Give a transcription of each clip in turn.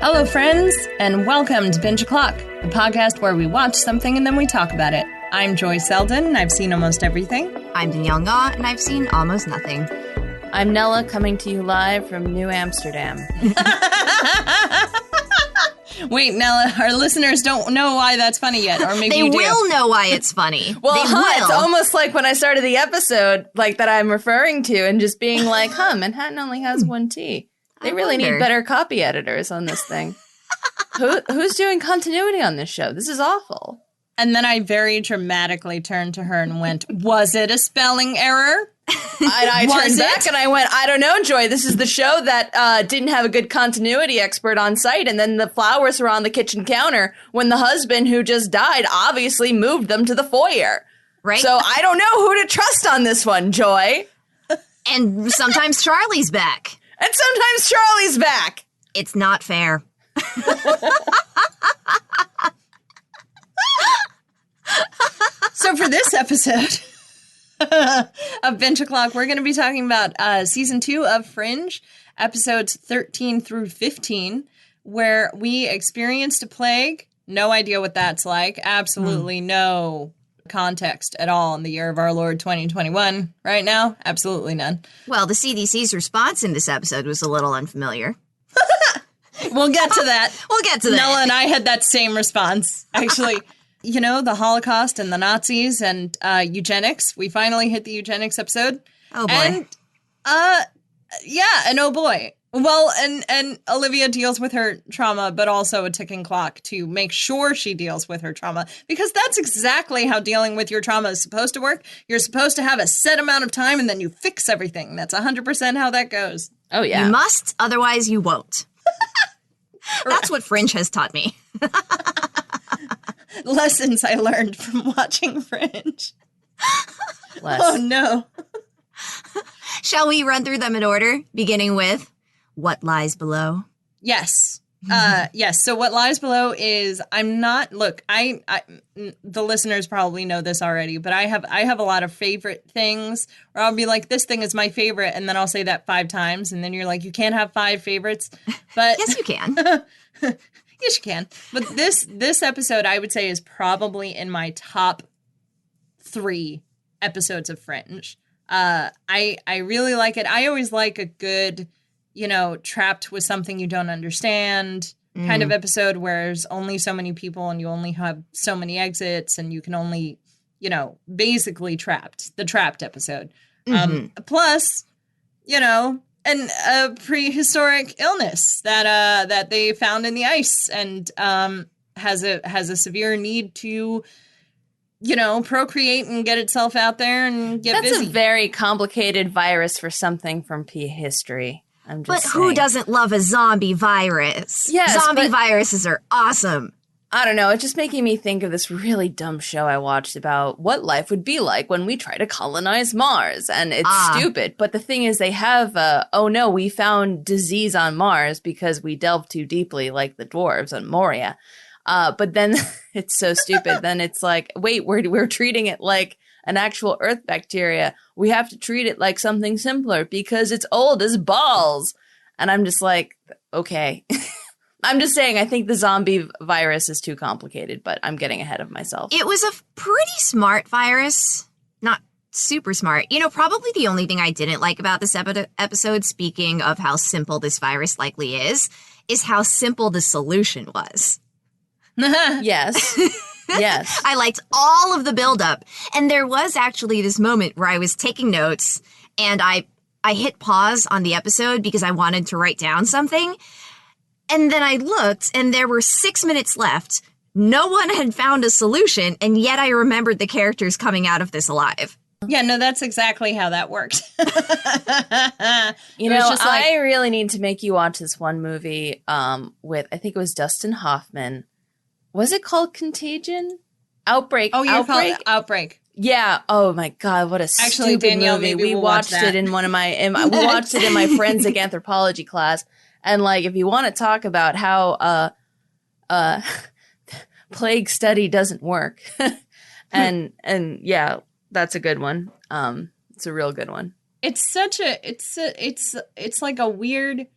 Hello, friends, and welcome to Binge O'Clock, the podcast where we watch something and then we talk about it. I'm Joy Selden, and I've seen almost everything. I'm Danielle, and I've seen almost nothing. I'm Nella, coming to you live from New Amsterdam. Wait, Nella, our listeners don't know why that's funny yet, or maybe they you do. will know why it's funny. Well, they will. It's almost like when I started the episode, like that I'm referring to, and just being like, Manhattan only has one T. They really need better copy editors on this thing. Who's doing continuity on this show? This is awful. And then I very dramatically turned to her and went, was it a spelling error? I turned back and I went, I don't know, Joy. This is the show that didn't have a good continuity expert on site. And then the flowers were on the kitchen counter when the husband who just died obviously moved them to the foyer. Right. So I don't know who to trust on this one, Joy. And sometimes Charlie's back. And sometimes Charlie's back. It's not fair. So for this episode of Binge O'Clock, we're going to be talking about Season 2 of Fringe, episodes 13 through 15, where we experienced a plague. No idea what that's like. Absolutely no context at all in the year of our Lord 2021 right now. Absolutely none. Well, the CDC's response in this episode was a little unfamiliar. We'll get to that. We'll get to that. Nella and I had that same response. Actually, you know, the Holocaust and the Nazis and eugenics. We finally hit the eugenics episode. Oh, boy. And, and oh, boy. Well, and Olivia deals with her trauma, but also a ticking clock to make sure she deals with her trauma, because that's exactly how dealing with your trauma is supposed to work. You're supposed to have a set amount of time and then you fix everything. That's 100% how that goes. Oh, yeah. You must, otherwise you won't. That's what Fringe has taught me. Lessons I learned from watching Fringe. Less. Oh, no. Shall we run through them in order, beginning with What Lies Below? Yes. Yes. So what lies below is I the listeners probably know this already, but I have a lot of favorite things where I'll be like, this thing is my favorite. And then I'll say that 5 times. And then you're like, you can't have 5 favorites. But Yes, you can. yes, you can. But this episode, I would say, is probably in my top 3 episodes of Fringe. I really like it. I always like a good, trapped with something you don't understand kind of episode where there's only so many people and you only have so many exits and you can only, basically trapped, the trapped episode. Plus, and a prehistoric illness that they found in the ice and has a severe need to, procreate and get itself out there and get busy. That's a very complicated virus for something from prehistory. But who doesn't love a zombie virus? Yes, zombie viruses are awesome. I don't know. It's just making me think of this really dumb show I watched about what life would be like when we try to colonize Mars. And it's stupid. But the thing is, they have, we found disease on Mars because we delved too deeply like the dwarves on Moria. But then it's so stupid. Then it's like, wait, we're treating it like an actual Earth bacteria. We have to treat it like something simpler because it's old as balls. And I'm just like, okay. I'm just saying, I think the zombie virus is too complicated, but I'm getting ahead of myself. It was a pretty smart virus. Not super smart. Probably the only thing I didn't like about this episode, speaking of how simple this virus likely is how simple the solution was. Yes. Yes. I liked all of the buildup. And there was actually this moment where I was taking notes and I hit pause on the episode because I wanted to write down something. And then I looked and there were 6 minutes left. No one had found a solution. And yet I remembered the characters coming out of this alive. Yeah, no, that's exactly how that worked. I really need to make you watch this one movie with, I think it was Dustin Hoffman. Was it called Contagion? Outbreak. Oh, you're called Outbreak. Yeah. Oh my God, what a stupid Danielle, movie. maybe We we'll watched watch it in one of my we watched it in my forensic anthropology class. And if you want to talk about how plague study doesn't work, and yeah, that's a good one. It's a real good one. It's such a it's like a weird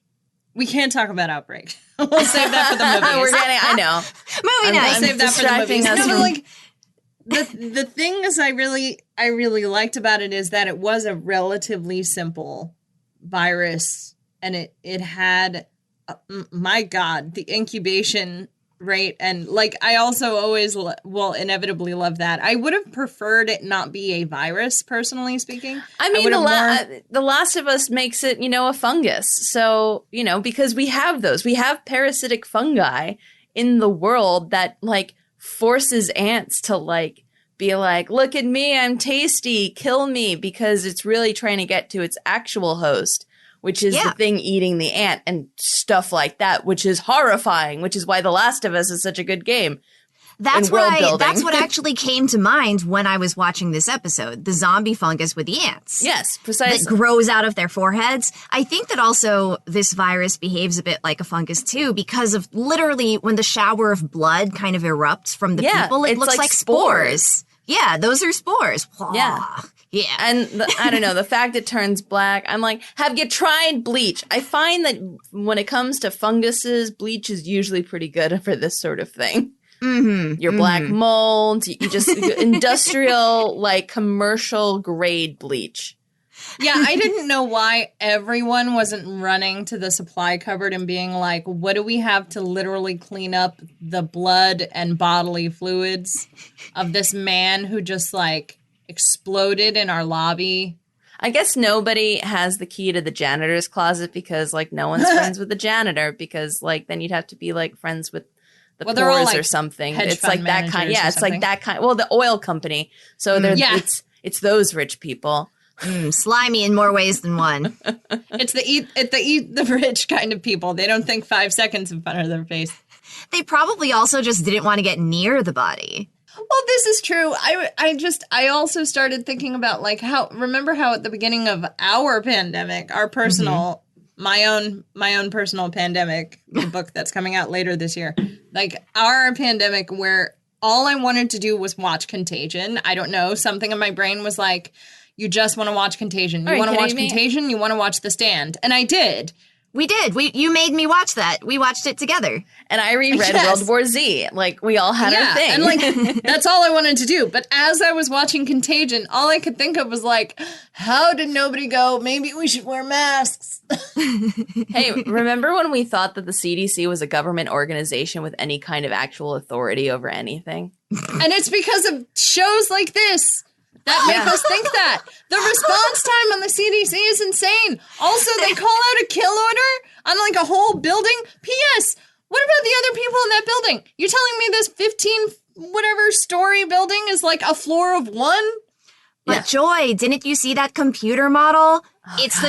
We can't talk about Outbreak. We'll save that for the movies. I know. Movie night. We'll save that for the movies. Us No, but like the things I really liked about it is that it was a relatively simple virus, and it had my God, the incubation rate, and like I also always inevitably love that. I would have preferred it not be a virus, personally speaking. I mean, the Last of Us makes it, a fungus. So, because we have those. We have parasitic fungi in the world that like forces ants to like be like, look at me, I'm tasty, kill me, because it's really trying to get to its actual host, which is the thing eating the ant and stuff like that, which is horrifying, which is why The Last of Us is such a good game. That's what actually came to mind when I was watching this episode, the zombie fungus with the ants. Yes, precisely. That grows out of their foreheads. I think that also this virus behaves a bit like a fungus too, because of literally when the shower of blood kind of erupts from the people, it looks like spores. Yeah, those are spores. Yeah. Yeah. And I don't know, the fact it turns black, I'm like, have you tried bleach? I find that when it comes to funguses, bleach is usually pretty good for this sort of thing. Mm-hmm. Your black mold, you just industrial, like commercial grade bleach. Yeah, I didn't know why everyone wasn't running to the supply cupboard and being like, what do we have to literally clean up the blood and bodily fluids of this man who just like exploded in our lobby? I guess nobody has the key to the janitor's closet because like no one's friends with the janitor, because like then you'd have to be like friends with the they're all, pores like, or something. hedge It's fund like that kind. managers Yeah, or it's like something. that kind. Well, the oil company. So it's those rich people. Slimy in more ways than one. It's the eat the rich kind of people. They don't think 5 seconds in front of their face. They probably also just didn't want to get near the body. Well, this is true. I also started thinking about like remember how at the beginning of our pandemic, our personal, my own personal pandemic, the book that's coming out later this year, like our pandemic where all I wanted to do was watch Contagion. I don't know. Something in my brain was like, you just want to watch Contagion. You want to watch Contagion. You want to watch The Stand. And I did. We did. You made me watch that. We watched it together. And I reread World War Z. Like, we all had our thing. And, like, that's all I wanted to do. But as I was watching Contagion, all I could think of was, like, how did nobody go, maybe we should wear masks? Hey, remember when we thought that the CDC was a government organization with any kind of actual authority over anything? And it's because of shows like this that make us think that. The response time on the CDC is insane. Also, they call out a kill order on like a whole building. P.S. What about the other people in that building? You're telling me this 15 whatever story building is like a floor of one? But Joy, didn't you see that computer model? It's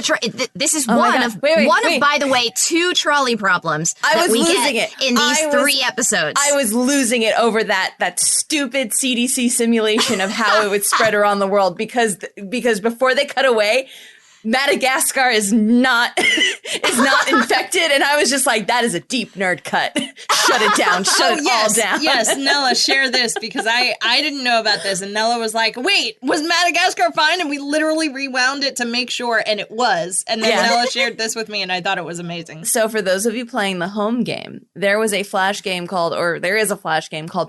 this is one of, by the way, 2 trolley problems that we get in these 3 episodes. I was losing it over that stupid CDC simulation of how it would spread around the world because before they cut away, Madagascar is not infected, and I was just like, that is a deep nerd cut. Shut it down. Shut it all down. Yes, Nella, share this because I didn't know about this, and Nella was like, wait, was Madagascar fine? And we literally rewound it to make sure, and it was. And then Nella shared this with me, and I thought it was amazing. So for those of you playing the home game, there is a flash game called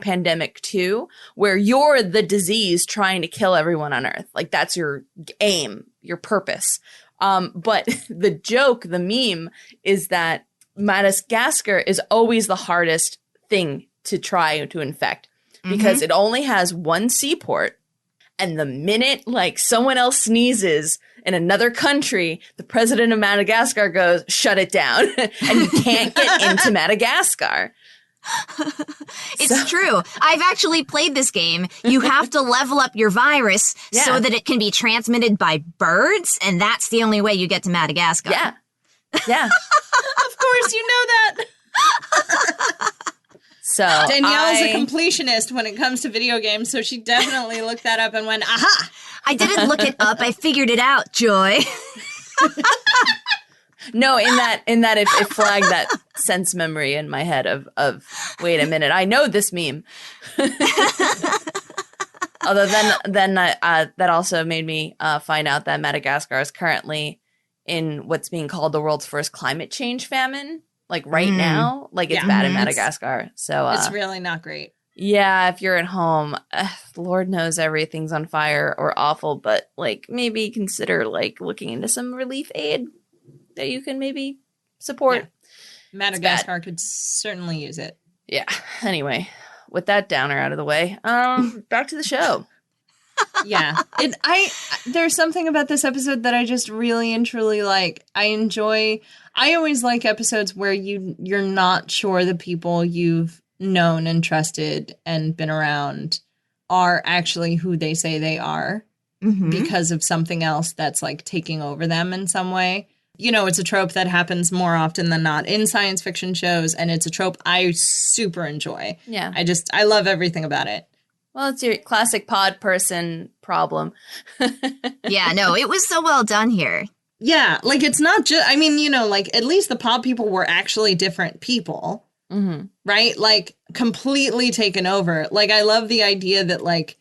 Pandemic 2, where you're the disease trying to kill everyone on Earth. Like, that's your aim, your purpose. But the joke, the meme, is that Madagascar is always the hardest thing to try to infect because it only has one seaport. And the minute like someone else sneezes in another country, the president of Madagascar goes, shut it down. And you can't get into Madagascar. It's true. I've actually played this game. You have to level up your virus so that it can be transmitted by birds, and that's the only way you get to Madagascar. Yeah. Of course, you know that. So Danielle's a completionist when it comes to video games, so she definitely looked that up and went, aha! I didn't look it up. I figured it out, Joy. No, in that it flagged that sense memory in my head of wait a minute, I know this meme. Although then that also made me find out that Madagascar is currently in what's being called the world's first climate change famine. Like right now, like it's bad in Madagascar. So it's really not great. Yeah, if you're at home, Lord knows everything's on fire or awful, but like maybe consider like looking into some relief aid that you can maybe support. Yeah. Madagascar could certainly use it. Yeah. Anyway, with that downer out of the way, back to the show. Yeah. There's something about this episode that I just really and truly like. I always like episodes where you're not sure the people you've known and trusted and been around are actually who they say they are because of something else that's like taking over them in some way. You know, it's a trope that happens more often than not in science fiction shows, and it's a trope I super enjoy. Yeah. I love everything about it. Well, it's your classic pod person problem. Yeah, no, it was so well done here. Yeah, like it's not just, I mean, you know, like at least the pod people were actually different people, right? Like completely taken over. Like I love the idea that like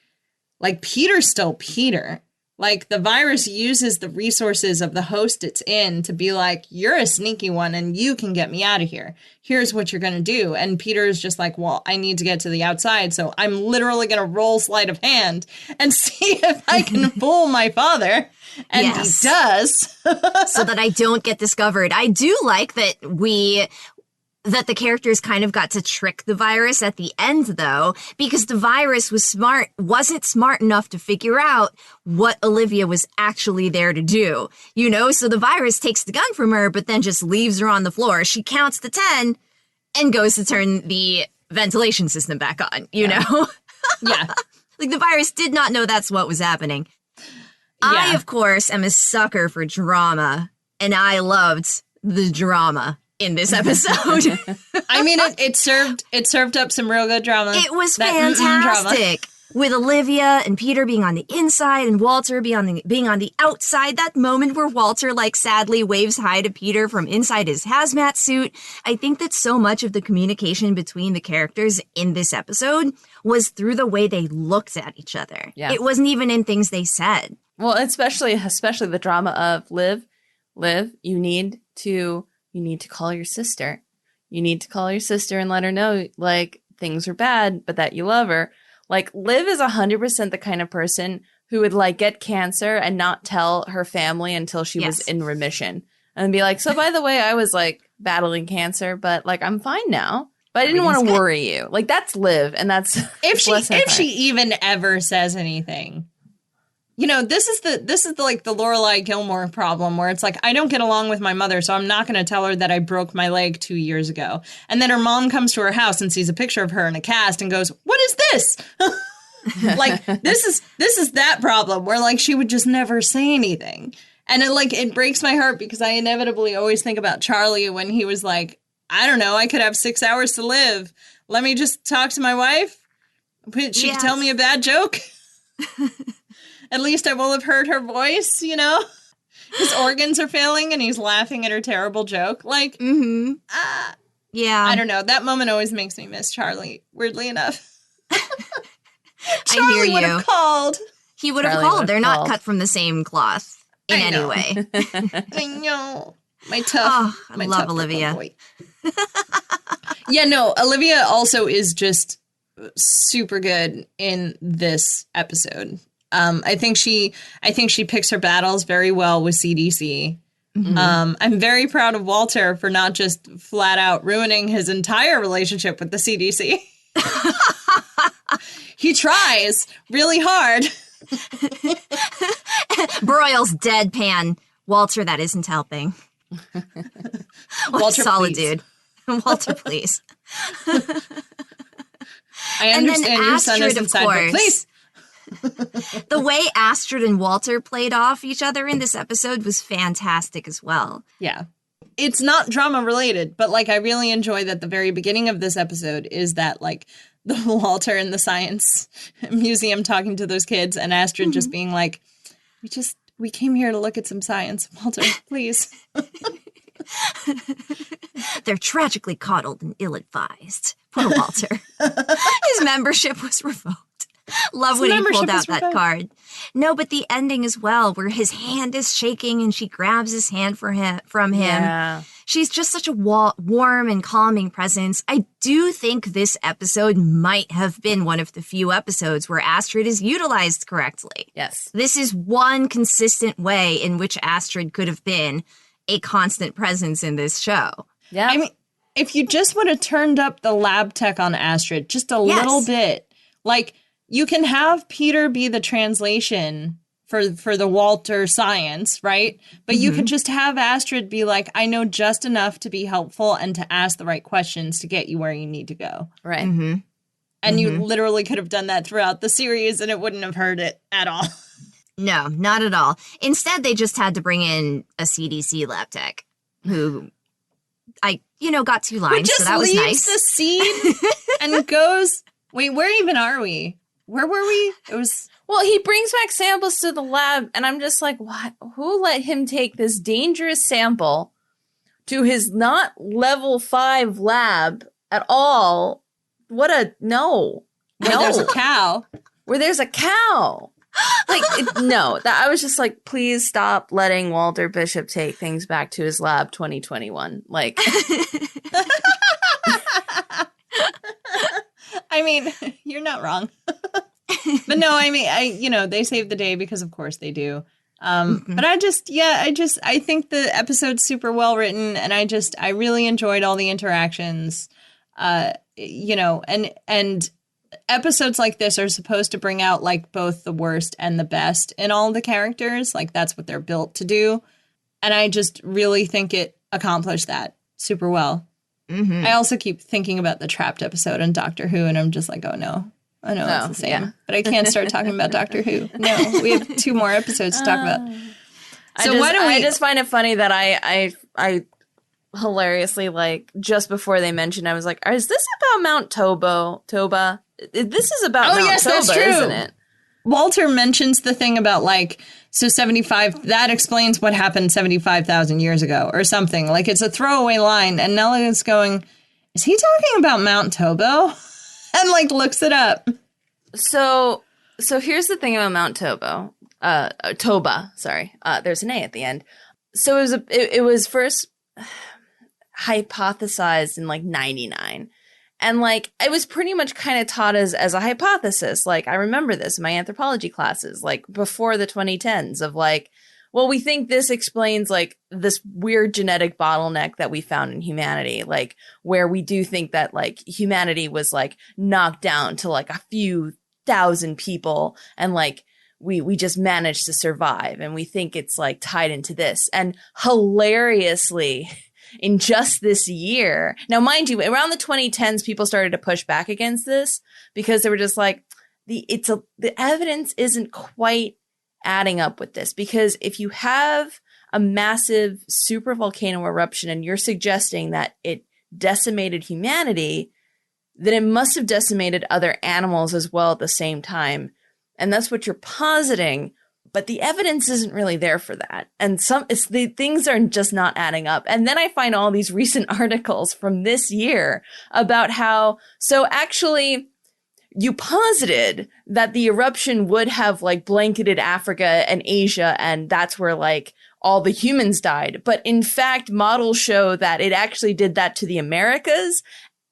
Peter's still Peter. Like the virus uses the resources of the host it's in to be like, you're a sneaky one and you can get me out of here. Here's what you're going to do. And Peter is just like, well, I need to get to the outside. So I'm literally going to roll sleight of hand and see if I can fool my father. And he does. So that I don't get discovered. I do like that the characters kind of got to trick the virus at the end, though, because the virus wasn't smart enough to figure out what Olivia was actually there to do. You know, so the virus takes the gun from her, but then just leaves her on the floor. She counts to 10 and goes to turn the ventilation system back on, you know? Yeah. Like the virus did not know that's what was happening. I, of course, am a sucker for drama, and I loved the drama in this episode. I mean, it served up some real good drama. It was fantastic. With Olivia and Peter being on the inside and Walter being on the outside. That moment where Walter, like, sadly waves hi to Peter from inside his hazmat suit. I think that so much of the communication between the characters in this episode was through the way they looked at each other. Yeah. It wasn't even in things they said. Well, especially the drama of Liv, you need to call your sister. You need to call your sister and let her know, like, things are bad, but that you love her. Like, Liv is 100% the kind of person who would, like, get cancer and not tell her family until she was in remission. And be like, so by the way, I was, like, battling cancer, but, like, I'm fine now. But I didn't want to worry you. Like, that's Liv, and that's... If she even ever says anything... You know, this is the like the Lorelai Gilmore problem where it's like, I don't get along with my mother, so I'm not going to tell her that I broke my leg 2 years ago. And then her mom comes to her house and sees a picture of her in a cast and goes, what is this? Like, this is that problem where like she would just never say anything. And it breaks my heart because I inevitably always think about Charlie when he was like, I don't know, I could have 6 hours to live. Let me just talk to my wife. She could tell me a bad joke. At least I will have heard her voice, you know? His organs are failing and he's laughing at her terrible joke. Like, yeah. I don't know. That moment always makes me miss Charlie, weirdly enough. Charlie would have called. He would have called. They're not cut from the same cloth in any way. I know. My tough. I love Olivia. Yeah, no, Olivia also is just super good in this episode. I think she picks her battles very well with CDC. Mm-hmm. I'm very proud of Walter for not just flat out ruining his entire relationship with the CDC. He tries really hard. Broyles deadpan. Walter, that isn't helping. Walter, solid please. Dude. Walter, please. I understand your son is inside, but please. The way Astrid and Walter played off each other in this episode was fantastic as well. Yeah. It's not drama related, but like I really enjoy that the very beginning of this episode is that like the Walter in the science museum talking to those kids and Astrid just being like, we came here to look at some science. Walter, please. They're tragically coddled and ill-advised. Poor Walter. His membership was revoked. Love when he pulled out membership is that card. No, but the ending as well, where his hand is shaking and she grabs his hand from him. Yeah. She's just such a warm and calming presence. I do think this episode might have been one of the few episodes where Astrid is utilized correctly. Yes. This is one consistent way in which Astrid could have been a constant presence in this show. Yeah. I mean, if you just would have turned up the lab tech on Astrid just a little bit, like you can have Peter be the translation for the Walter science, right? But you could just have Astrid be like, I know just enough to be helpful and to ask the right questions to get you where you need to go. Right. Mm-hmm. And you literally could have done that throughout the series and it wouldn't have hurt it at all. No, not at all. Instead, they just had to bring in a CDC lab tech who got 2 lines, so that was nice. The scene and goes, wait, where even are we? Where were we? It was... Well, he brings back samples to the lab, and I'm just like, what? Who let him take this dangerous sample to his not level 5 lab at all? What a no. Where there's a cow. Where there's a cow. Like, no. I was just like, please stop letting Walter Bishop take things back to his lab 2021. Like... I mean, you're not wrong. But no, I mean, they save the day because of course they do. But I think the episode's super well written and I really enjoyed all the interactions. And episodes like this are supposed to bring out like both the worst and the best in all the characters. Like that's what they're built to do. And I just really think it accomplished that super well. Mm-hmm. I also keep thinking about the Trapped episode on Doctor Who, and I'm just like, oh no. I know it's the same, yeah. But I can't start talking about Doctor Who. No, we have 2 more episodes to talk about. So I just find it funny that I hilariously, like, just before they mentioned, I was like, is this about Mount Toba? This is about Mount Toba, that's true. Isn't it? Walter mentions the thing about, like, so 75, that explains what happened 75,000 years ago or something. Like, it's a throwaway line. And Nella is going, is he talking about Mount Tobo? And, like, looks it up. So here's the thing about Mount Toba. Sorry. There's an A at the end. So it was first hypothesized in, like, 99. And, like, it was pretty much kind of taught as a hypothesis. Like, I remember this in my anthropology classes, like, before the 2010s of, like, well, we think this explains, like, this weird genetic bottleneck that we found in humanity, like, where we do think that, like, humanity was, like, knocked down to, like, a few thousand people and, like, we just managed to survive. And we think it's, like, tied into this. And hilariously... in just this year. Now, mind you, around the 2010s, people started to push back against this because they were just like, the evidence isn't quite adding up with this. Because if you have a massive supervolcano eruption and you're suggesting that it decimated humanity, then it must have decimated other animals as well at the same time. And that's what you're positing. But the evidence isn't really there for that. And the things are just not adding up. And then I find all these recent articles from this year about how, so actually you posited that the eruption would have like blanketed Africa and Asia. And that's where like all the humans died. But in fact, models show that it actually did that to the Americas,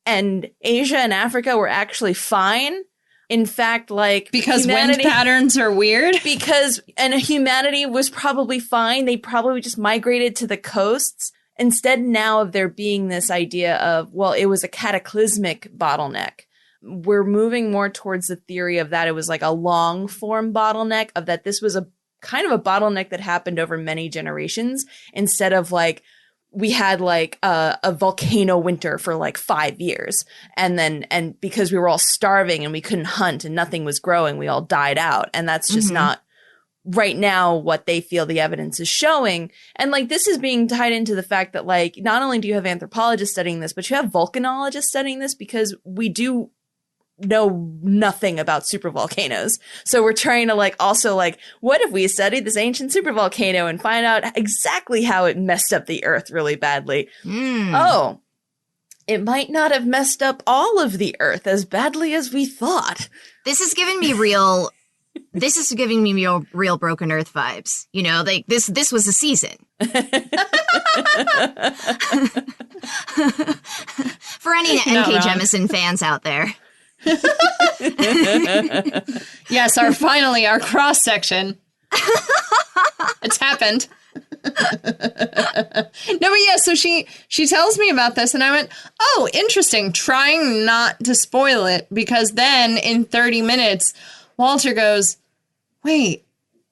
and Asia and Africa were actually fine. In fact, like... because wind patterns are weird? And humanity was probably fine. They probably just migrated to the coasts. Instead now of there being this idea of, well, it was a cataclysmic bottleneck. We're moving more towards the theory of that it was like a long form bottleneck, of that this was a kind of a bottleneck that happened over many generations, instead of like, we had like a volcano winter for like 5 years. And because we were all starving and we couldn't hunt and nothing was growing, we all died out. And that's just not right now what they feel the evidence is showing. And like, this is being tied into the fact that like, not only do you have anthropologists studying this, but you have volcanologists studying this, because we do know nothing about supervolcanoes. So we're trying to like also like, what if we studied this ancient supervolcano and find out exactly how it messed up the earth really badly? Oh, it might not have messed up all of the Earth as badly as we thought. This is giving me real Broken Earth vibes. You know, like this was a season. For any N.K. Jemisin fans out there. Yes, our cross section. It's happened. No, but yeah, so she tells me about this and I went, oh, interesting, trying not to spoil it, because then in 30 minutes Walter goes, wait,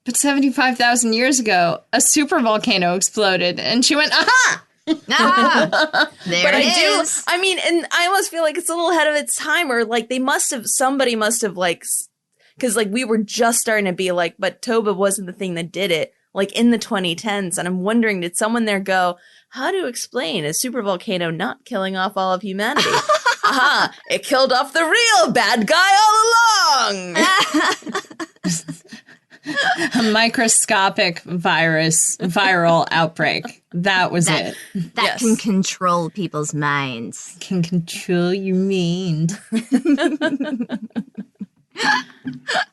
but 75,000 years ago a supervolcano exploded, and she went, aha! Ah, there But it is. I mean, and I almost feel like it's a little ahead of its time, or like somebody must have like, because like we were just starting to be like, but Toba wasn't the thing that did it, like in the 2010s. And I'm wondering, did someone there go, how to explain a supervolcano not killing off all of humanity? Aha, it killed off the real bad guy all along. A microscopic viral outbreak. That was it. That can control people's minds. Can control your mind.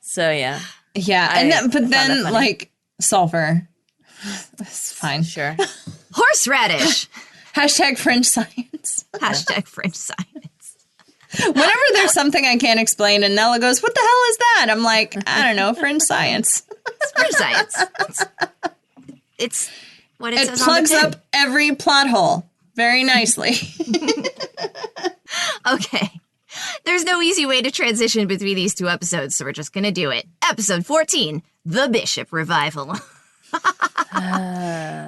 So yeah. Yeah, but then like sulfur. It's fine. Sure. Horseradish. Hashtag Fringe science. Hashtag Fringe science. Whenever there's something I can't explain and Nella goes, what the hell is that? I'm like, I don't know, Fringe science. It's Fringe science. It's what it says plugs on the tin. up every plot hole very nicely. Okay. There's no easy way to transition between these two episodes, so we're just going to do it. Episode 14, The Bishop Revival.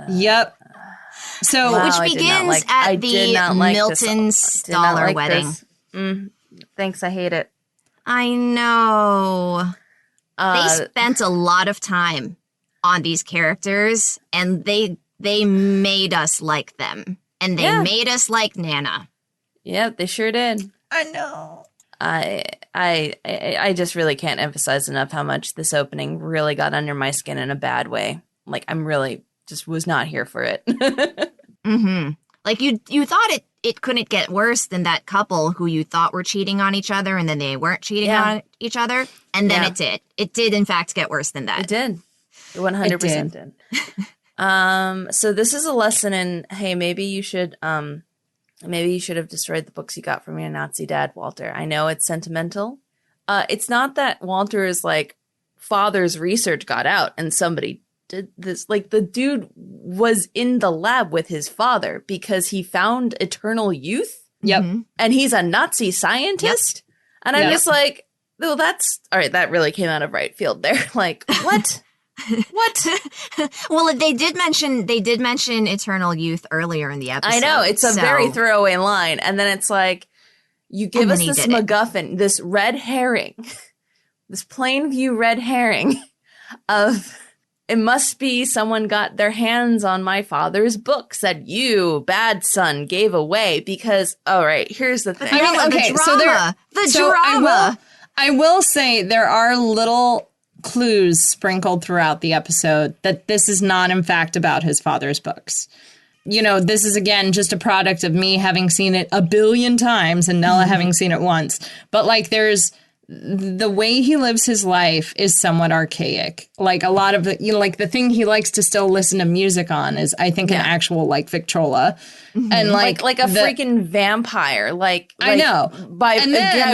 Yep. So, Wow, which begins at the Milton Stoller wedding. Thanks, I hate it. I know. They spent a lot of time on these characters, and they made us like them. And they made us like Nana. Yep, they sure did. I know. I just really can't emphasize enough how much this opening really got under my skin in a bad way. Like, I'm really just was not here for it. Mm-hmm. Like, you thought it couldn't get worse than that couple who you thought were cheating on each other, and then they weren't cheating on each other. And then it did. It did, in fact, get worse than that. It did. It 100% did. So this is a lesson in, hey, maybe you should have destroyed the books you got from your Nazi dad, Walter. I know it's sentimental. It's not that Walter's like father's research got out and somebody did this. Like, the dude was in the lab with his father because he found eternal youth. Yep. And he's a Nazi scientist. Yep. And I'm just like, well, that's all right. That really came out of right field there. Like, what? What? Well, they did mention eternal youth earlier in the episode. I know, it's a very throwaway line, and then it's like, you give us this MacGuffin, this red herring, this plain view red herring of it must be someone got their hands on my father's books that you, bad son, gave away because. All right, here's the thing. I mean, okay, the drama. I will say there are little clues sprinkled throughout the episode that this is not in fact about his father's books. You know, this is again just a product of me having seen it a billion times and Nella having seen it once. But like, there's the way he lives his life is somewhat archaic. Like, a lot of the, you know, like the thing he likes to still listen to music on is, I think, an actual like Victrola. And like a freaking vampire. Like I know. By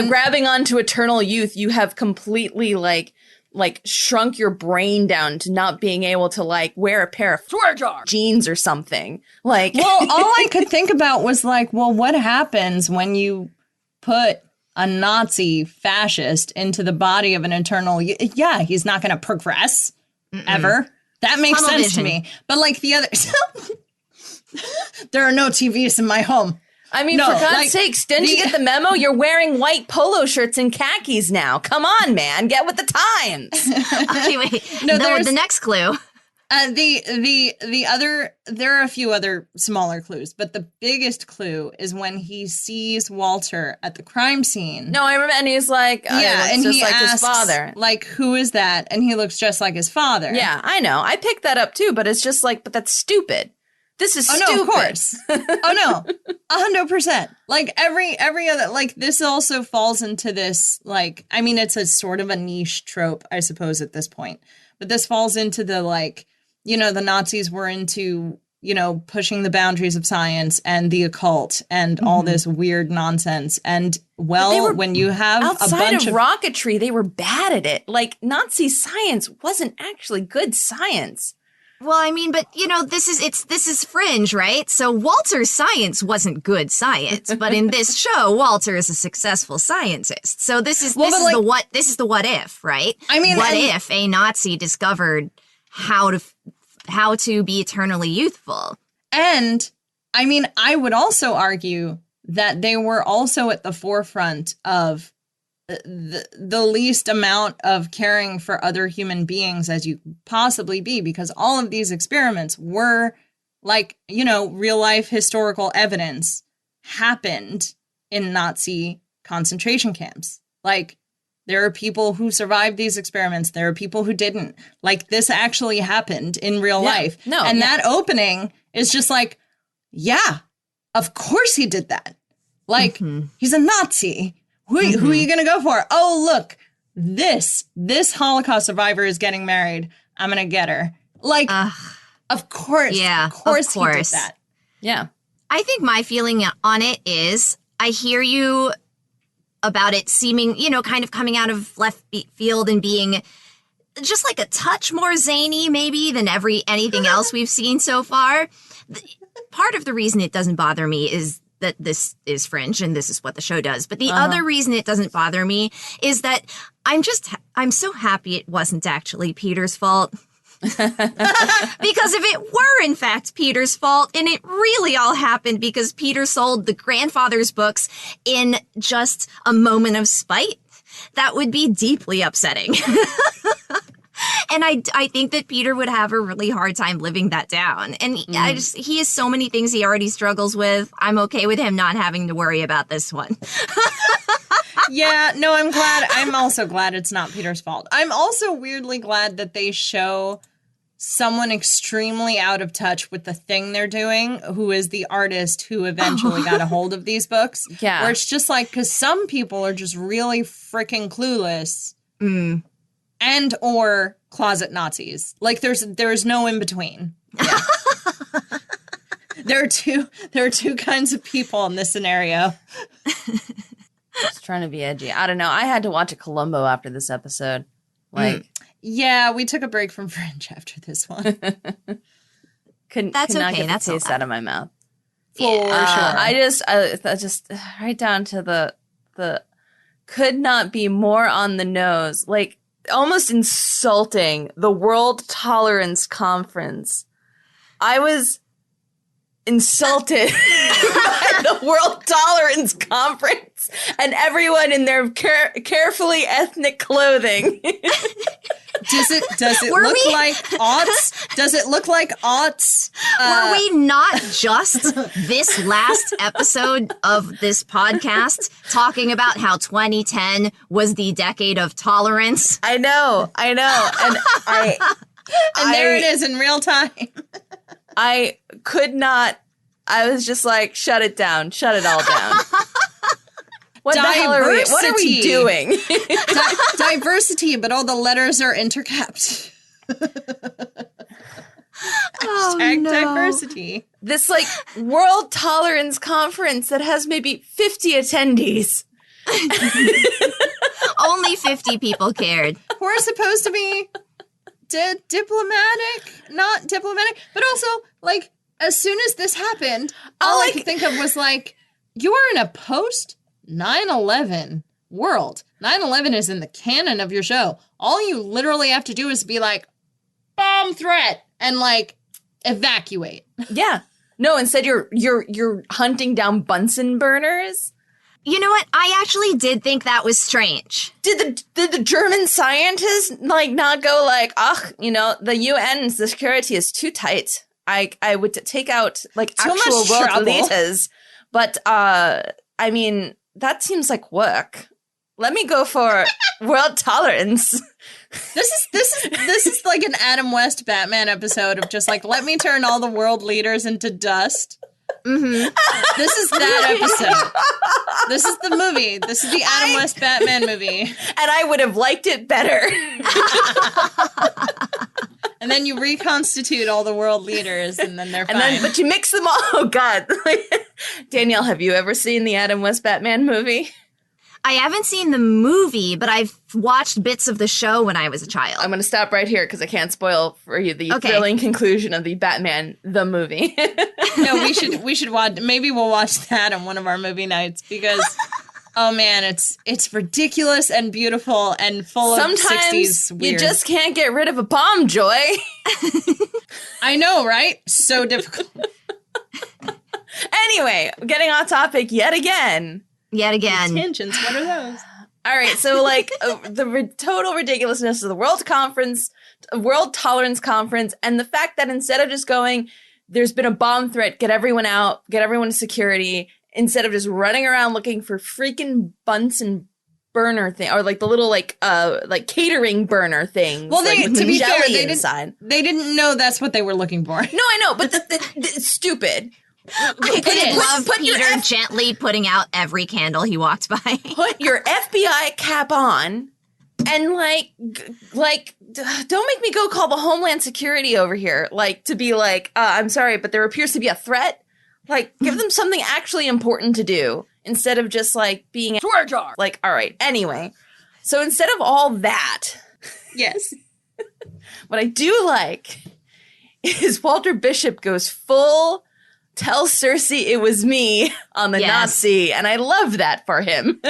grabbing onto eternal youth, you have completely like shrunk your brain down to not being able to like wear a pair of jeans or something. Like, well, all I could think about was like, well, what happens when you put a Nazi fascist into the body of an eternal? Yeah, he's not going to progress ever. That makes sense to me. But like the other, there are no TVs in my home. I mean, for God's sakes, didn't you get the memo? You're wearing white polo shirts and khakis now. Come on, man. Get with the times. Okay, wait. No, the next clue. There are a few other smaller clues, but the biggest clue is when he sees Walter at the crime scene. No, I remember, and he's like, and just he like asks, his father. Like, who is that? And he looks just like his father. Yeah, I know. I picked that up too, but it's just like, but that's stupid. This is stupid. No, of course. 100%. Like every other, like this also falls into this, like, I mean, it's a sort of a niche trope, I suppose, at this point. But this falls into the, like, you know, the Nazis were into, you know, pushing the boundaries of science and the occult and all this weird nonsense. And, well, when you have outside a bunch of rocketry, they were bad at it. Like, Nazi science wasn't actually good science. Well, I mean, but you know, this is Fringe, right? So Walter's science wasn't good science, but in this show, Walter is a successful scientist. So this is the what if, right? I mean, what if a Nazi discovered how to be eternally youthful? And I mean, I would also argue that they were also at the forefront of the least amount of caring for other human beings as you possibly be, because all of these experiments were, like, you know, real life historical evidence happened in Nazi concentration camps. Like, there are people who survived these experiments. There are people who didn't. Like, this actually happened in real life. That opening is just like, yeah, of course he did that. Like, he's a Nazi. Who are you going to go for? Oh, look, this Holocaust survivor is getting married. I'm going to get her. Like, of course. Yeah, of course he did that. Yeah. I think my feeling on it is I hear you about it seeming, you know, kind of coming out of left field and being just like a touch more zany maybe than anything else we've seen so far. Part of the reason it doesn't bother me is that this is Fringe and this is what the show does. But the other reason it doesn't bother me is that I'm so happy it wasn't actually Peter's fault. Because if it were in fact Peter's fault, and it really all happened because Peter sold the grandfather's books in just a moment of spite, that would be deeply upsetting. And I think that Peter would have a really hard time living that down. And he has so many things he already struggles with. I'm okay with him not having to worry about this one. Yeah, no, I'm also glad it's not Peter's fault. I'm also weirdly glad that they show someone extremely out of touch with the thing they're doing, who is the artist who eventually got a hold of these books. Yeah. Where it's just like, because some people are just really freaking clueless. And or closet Nazis. Like there's no in between. Yeah. There are two kinds of people in this scenario. Just trying to be edgy. I don't know. I had to watch a Columbo after this episode. Like, yeah, we took a break from Fringe after this one. Could not get the taste out of my mouth. For sure. I just right down to the could not be more on the nose. Like, almost insulting the World Tolerance Conference. I was insulted by the World Tolerance Conference and everyone in their carefully ethnic clothing. Does it look like aughts? Does it look like aughts? Were we not just this last episode of this podcast talking about how 2010 was the decade of tolerance? I know. And there it is in real time. I could not. I was just like, shut it down. Shut it all down. What the hell are we doing? Diversity, but all the letters are intercapped. Hashtag diversity. This like World Tolerance Conference that has maybe 50 attendees. Only 50 people cared. We're supposed to be diplomatic, not diplomatic, but also like as soon as this happened, all I could think of was like, you are in a post 9/11 world. 9/11 is in the canon of your show. All you literally have to do is be like, bomb threat, and like evacuate. Yeah. No, instead you're hunting down Bunsen burners. You know what? I actually did think that was strange. Did the German scientists like not go like, the UN's security is too tight. I would take out like too actual much world trouble. leaders, but I mean that seems like work. Let me go for world tolerance. This is like an Adam West Batman episode of just like, let me turn all the world leaders into dust. Mm-hmm. This is that episode. This is the movie. This is the Adam West Batman movie. And I would have liked it better. And then you reconstitute all the world leaders, and then they're fine. But you mix them all. Oh, God. Danielle, have you ever seen the Adam West Batman movie? I haven't seen the movie, but I've watched bits of the show when I was a child. I'm going to stop right here because I can't spoil for you the thrilling conclusion of the Batman, the movie. No, we should watch. Maybe we'll watch that on one of our movie nights because, oh man, it's ridiculous and beautiful and full of 60s weird. You just can't get rid of a bomb, Joy. I know, right? So difficult. Anyway, getting off topic yet again. Tangents, what are those? All right, so total ridiculousness of the World Tolerance Conference, and the fact that instead of just going, there's been a bomb threat, get everyone out, get everyone to security, instead of just running around looking for freaking Bunsen burner thing, or like the little like catering burner things. Well, to be fair, they didn't know that's what they were looking for. No, I know, but it's stupid. I love Peter gently putting out every candle he walked by. Put your FBI cap on and don't make me go call the Homeland Security over here. To be I'm sorry, but there appears to be a threat. Give them something actually important to do instead of just being swear jar. All right. Anyway, so instead of all that, yes, what I do like is Walter Bishop goes full. Tell Cersei it was me on the Nazi, and I love that for him.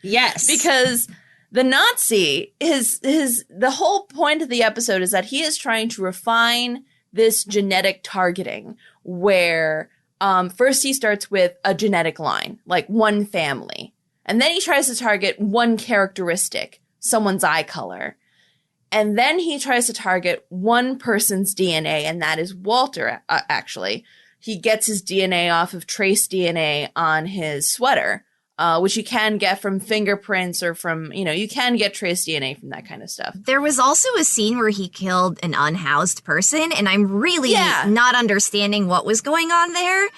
Yes. Because the Nazi, the whole point of the episode is that he is trying to refine this genetic targeting where first he starts with a genetic line, one family. And then he tries to target one characteristic, someone's eye color. And then he tries to target one person's DNA, and that is Walter, actually. He gets his DNA off of trace DNA on his sweater, which you can get from fingerprints or from, you can get trace DNA from that kind of stuff. There was also a scene where he killed an unhoused person, and I'm really not understanding what was going on there.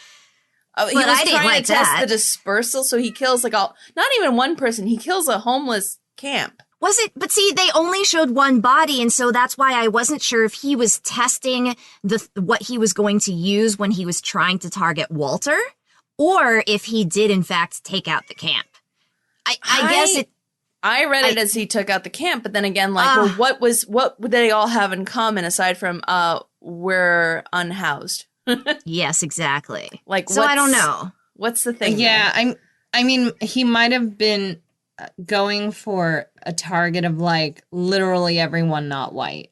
He was trying to test the dispersal, so he kills not even one person, he kills a homeless camp. Was it? But see, they only showed one body, and so that's why I wasn't sure if he was testing what he was going to use when he was trying to target Walter, or if he did in fact take out the camp. I guess it. I read it as he took out the camp, but then again, what would they all have in common aside from we're unhoused? Yes, exactly. So I don't know. What's the thing? Yeah, I mean, he might have been going for a target of literally everyone not white,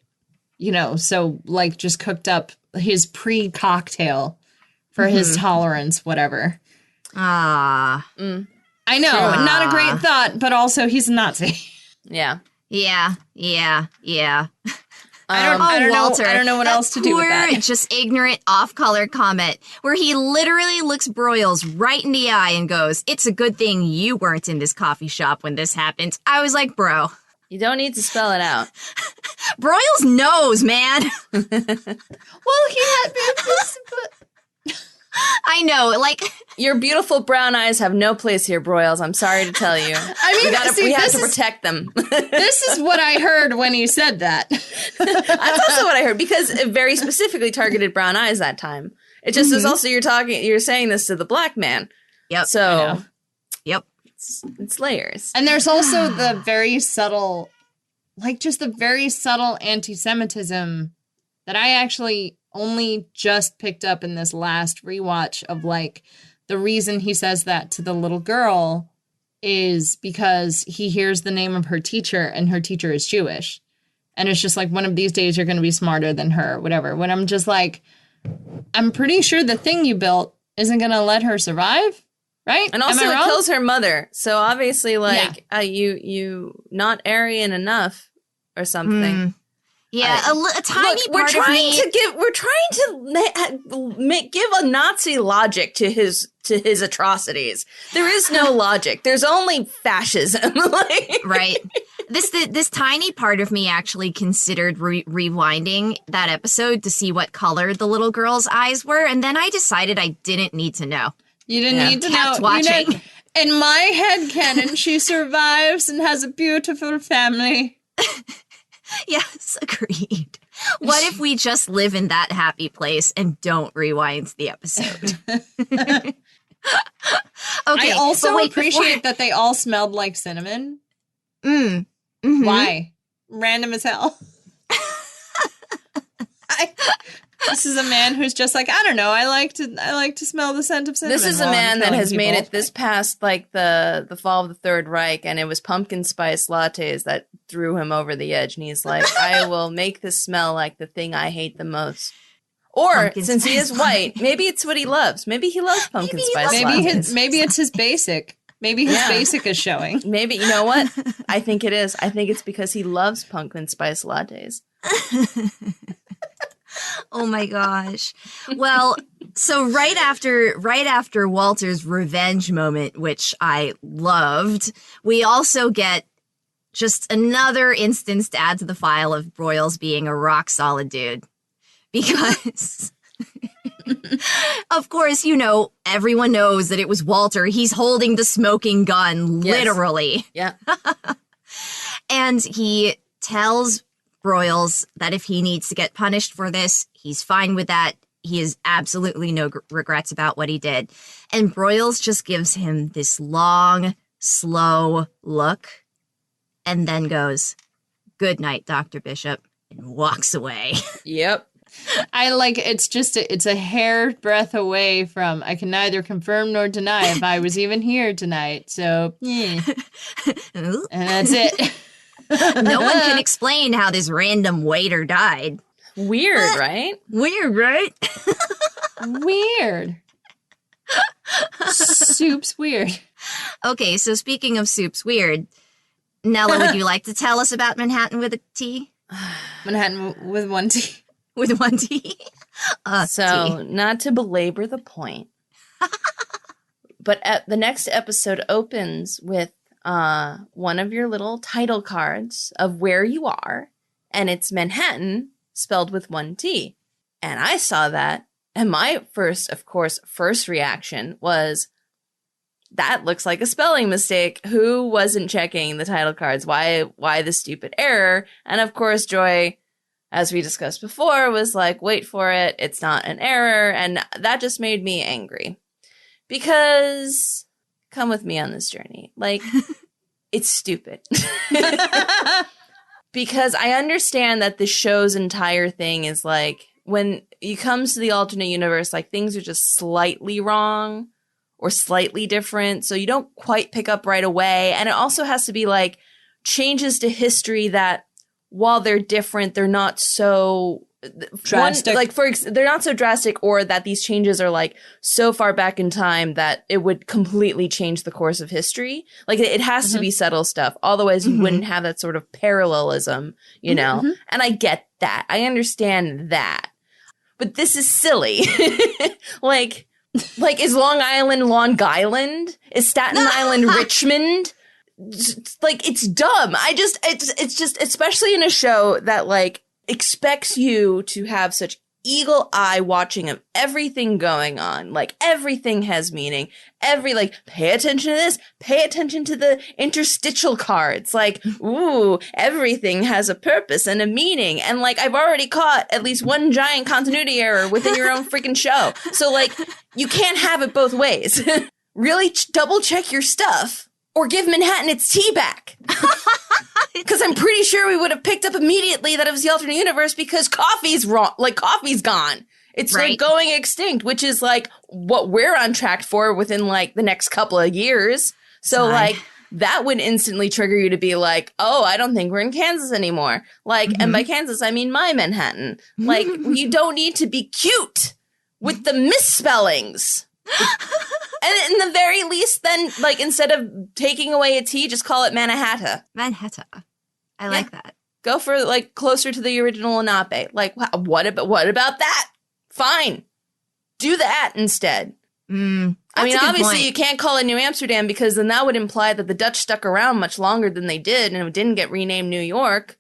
so just cooked up his pre-cocktail for his tolerance, whatever. I know, not a great thought, but also he's a Nazi. Yeah. Walter, I don't know what else to do with that. Just ignorant, off-color comment where he literally looks Broyles right in the eye and goes, "It's a good thing you weren't in this coffee shop when this happened." I was like, bro. You don't need to spell it out. Broyles knows, man. Well, he had this, but I know, your beautiful brown eyes have no place here, Broyles. I'm sorry to tell you. I mean, we have to protect them. This is what I heard when he said that. That's also what I heard because it very specifically targeted brown eyes that time. It just is also you're saying this to the black man. Yep. So, yep. It's layers. And there's also the very subtle, just the very subtle anti-Semitism that I actually only just picked up in this last rewatch of the reason he says that to the little girl is because he hears the name of her teacher and her teacher is Jewish. And it's just one of these days you're going to be smarter than her, whatever. When I'm just I'm pretty sure the thing you built isn't going to let her survive, right? And also it kills her mother. So obviously you not Aryan enough or something. Yeah, a tiny part of me. We're trying to give a Nazi logic to his atrocities. There is no logic. There's only fascism. Right. This tiny part of me actually considered rewinding that episode to see what color the little girl's eyes were, and then I decided I didn't need to know. You didn't need to know. Watching. In my head canon, she survives and has a beautiful family. Yes, agreed. What if we just live in that happy place and don't rewind the episode? Okay. I also appreciate that they all smelled like cinnamon. Mm-hmm. Why? Random as hell. This is a man who's just like, I don't know, I like to smell the scent of cinnamon. This is a man that has made it this past like the fall of the Third Reich, and it was pumpkin spice lattes that threw him over the edge, and he's like, I will make this smell like the thing I hate the most. Or Pumpkin since he is spice white, maybe it's what he loves. Maybe he loves pumpkin spice lattes. Maybe it's his basic. Maybe his basic is showing. Maybe, you know what? I think it is. I think it's because he loves pumpkin spice lattes. Oh my gosh. Well, so right after Walter's revenge moment, which I loved, we also get just another instance to add to the file of Broyles being a rock solid dude. Because of course, everyone knows that it was Walter. He's holding the smoking gun, literally. Yeah. And he tells Broyles that if he needs to get punished for this, he's fine with that. He has absolutely no regrets about what he did. And Broyles just gives him this long, slow look and then goes, "Good night, Dr. Bishop," and walks away. Yep. I like it's a hair breadth away from I can neither confirm nor deny if I was even here tonight. So, yeah. And that's it. No one can explain how this random waiter died. Weird, right? Weird, right? Weird. Soup's weird. Okay, so speaking of Soup's weird, Nella, would you like to tell us about Manhattan with a T? Manhattan with one T. With one T? So, not to belabor the point, but the next episode opens with one of your little title cards of where you are, and it's Manhattan spelled with one T. And I saw that, and my first reaction was, that looks like a spelling mistake. Who wasn't checking the title cards? Why the stupid error? And of course, Joy, as we discussed before, was like, wait for it, it's not an error. And that just made me angry. Because, come with me on this journey. Like, it's stupid. Because I understand that the show's entire thing is like, when it comes to the alternate universe, like, things are just slightly wrong or slightly different. So you don't quite pick up right away. And it also has to be like changes to history that, while they're different, they're not so drastic. They're not so drastic, or that these changes are like so far back in time that it would completely change the course of history. Like, it has to be subtle stuff. Otherwise, you wouldn't have that sort of parallelism, you know? And I get that. I understand that. But this is silly. Like, is Long Island? Is Staten Island Richmond? Like, it's dumb. It's just, especially in a show that like expects you to have such eagle eye watching of everything going on. Like, everything has meaning. Pay attention to this, pay attention to the interstitial cards. Like, ooh, everything has a purpose and a meaning. And like, I've already caught at least one giant continuity error within your own freaking show. So like, you can't have it both ways. Really double check your stuff. Or give Manhattan its tea back. Because I'm pretty sure we would have picked up immediately that it was the alternate universe, because coffee's wrong. Like, coffee's gone. It's right. like going extinct, which is like what we're on track for within like the next couple of years. So like, that would instantly trigger you to be like, oh, I don't think we're in Kansas anymore. Like, and by Kansas, I mean my Manhattan. Like, you don't need to be cute with the misspellings. And in the very least, then, like, instead of taking away a T, just call it Manhattan. Manhattan. I like that. Go for, like, closer to the original Lenape. Like, what about that? Fine. Do that instead. I mean, a good obviously point. you can't call it New Amsterdam because then that would imply that the Dutch stuck around much longer than they did and it didn't get renamed New York.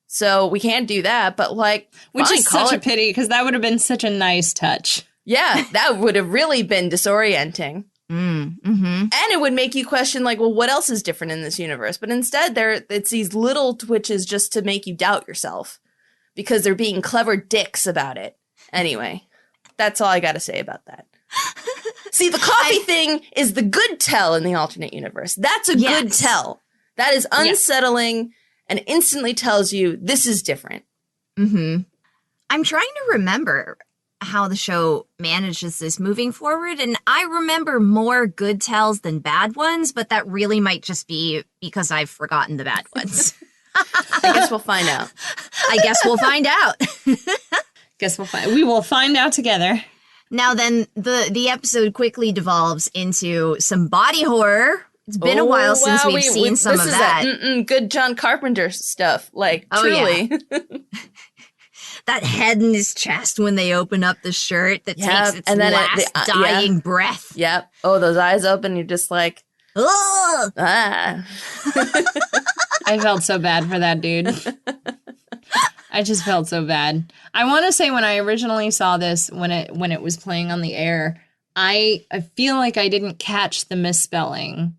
So we can't do that, but like, Which fine, is call such a it. pity because that would have been such a nice touch. Yeah, that would have really been disorienting. Mm-hmm. And it would make you question, like, well, what else is different in this universe? But instead, it's these little twitches just to make you doubt yourself because they're being clever dicks about it. Anyway, that's all I got to say about that. See, the coffee thing is the good tell in the alternate universe. That's a good tell. That is unsettling and instantly tells you this is different. Mm-hmm. I'm trying to remember how the show manages this moving forward, and I remember more good tells than bad ones, but that really might just be because I've forgotten the bad ones. I guess we'll find out. I guess we'll find out. We will find out together. Now then, the episode quickly devolves into some body horror. It's been a while since we've seen some of that. Good John Carpenter stuff. Like, truly. Yeah. That head in his chest when they open up the shirt that takes its last dying breath. Yep. Oh, those eyes open, you're just like, ugh! ah. I felt so bad for that dude. I just felt so bad. I want to say when I originally saw this, when it was playing on the air, I feel like I didn't catch the misspelling.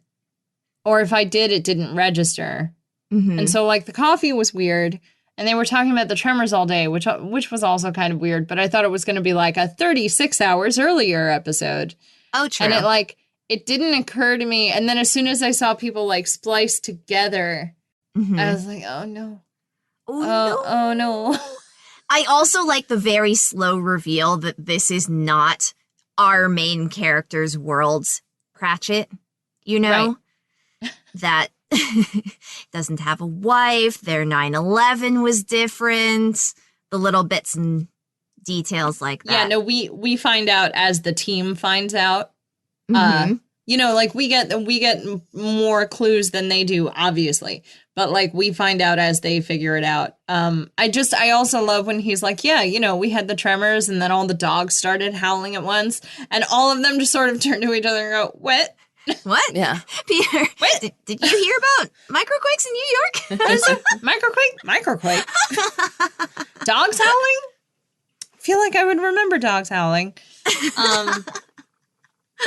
Or if I did, it didn't register. Mm-hmm. And so, like, the coffee was weird. And they were talking about the Tremors all day, which was also kind of weird. But I thought it was going to be like a 36 hours earlier episode. Oh, true. And it didn't occur to me. And then as soon as I saw people, like, spliced together, I was like, oh, no. Oh, no. I also like the very slow reveal that this is not our main character's world's Pratchett, you know? Right. That doesn't have a wife, their 9/11 was different, the little bits and details like that. Yeah, no, we find out as the team finds out. You know, like we get more clues than they do, obviously. But like we find out as they figure it out. I also love when he's like, yeah, you know, we had the tremors and then all the dogs started howling at once and all of them just sort of turn to each other and go, what? What? Yeah. Peter, what? Did you hear about microquakes in New York? What is it? Microquake. Dogs howling? I feel like I would remember dogs howling.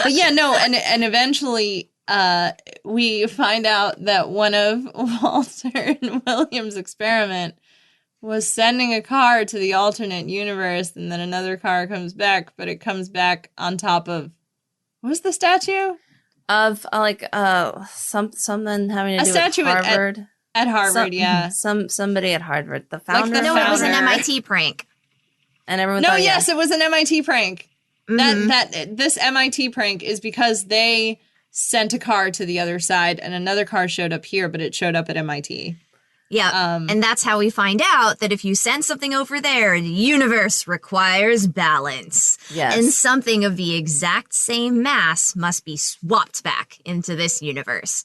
But yeah, no, and eventually we find out that one of Walter and William's experiment was sending a car to the alternate universe, and then another car comes back, but it comes back on top of, what was the statue? Of something having to do with Harvard. At Harvard, Somebody at Harvard. The founder. Like no, it was an MIT prank. And everyone No, thought, yes, it was an MIT prank. Mm-hmm. That this MIT prank is because they sent a car to the other side and another car showed up here, but it showed up at MIT. Yeah, and that's how we find out that if you send something over there, the universe requires balance. Yes. And something of the exact same mass must be swapped back into this universe.